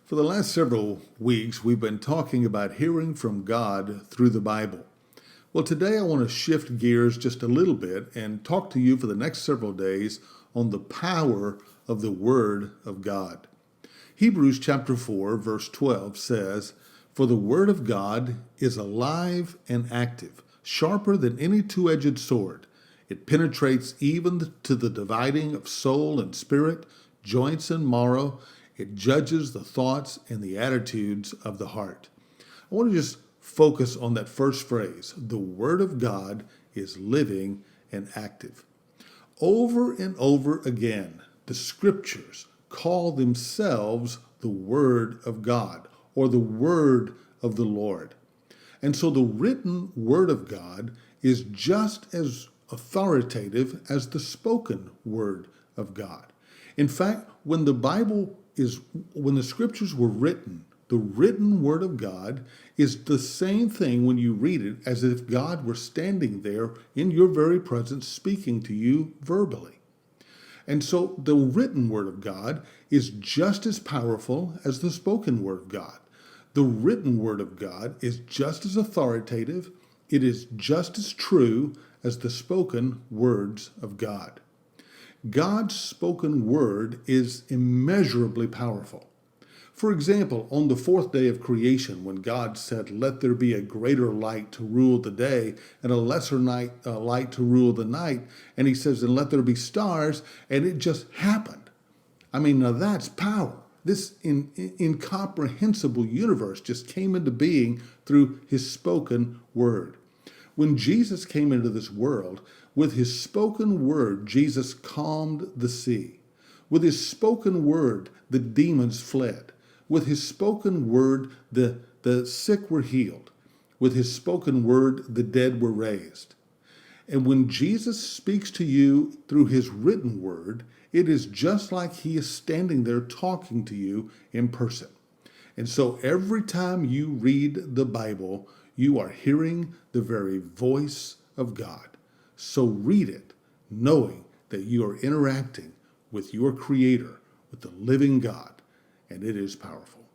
For the last several weeks, we've been talking about hearing from God through the Bible. Well, today I want to shift gears just a little bit and talk to you for the next several days on the power of the Word of God. Hebrews chapter 4, verse 12 says, "For the Word of God is alive and active, sharper than any two-edged sword. It penetrates even to the dividing of soul and spirit, joints and marrow. It judges the thoughts and the attitudes of the heart." I want to just focus on that first phrase. The Word of God is living and active. Over and over again, the Scriptures call themselves the Word of God or the Word of the Lord. And so the written Word of God is just as authoritative as the spoken Word of God. In fact, when the Scriptures were written, the written Word of God is the same thing when you read it as if God were standing there in your very presence speaking to you verbally. And so the written Word of God is just as powerful as the spoken Word of God. The written Word of God is just as authoritative. It is just as true as the spoken words of God. God's spoken word is immeasurably powerful. For example, on the fourth day of creation, when God said, "Let there be a greater light to rule the day and a lesser light to rule the night," and he says, "And let there be stars," and it just happened. I mean, now that's power. This incomprehensible universe just came into being through his spoken word. When Jesus came into this world, with his spoken word, Jesus calmed the sea. With his spoken word, the demons fled. With his spoken word, the sick were healed. With his spoken word, the dead were raised. And when Jesus speaks to you through his written word, it is just like he is standing there talking to you in person. And so every time you read the Bible, you are hearing the very voice of God. So read it, knowing that you are interacting with your Creator, with the living God, and it is powerful.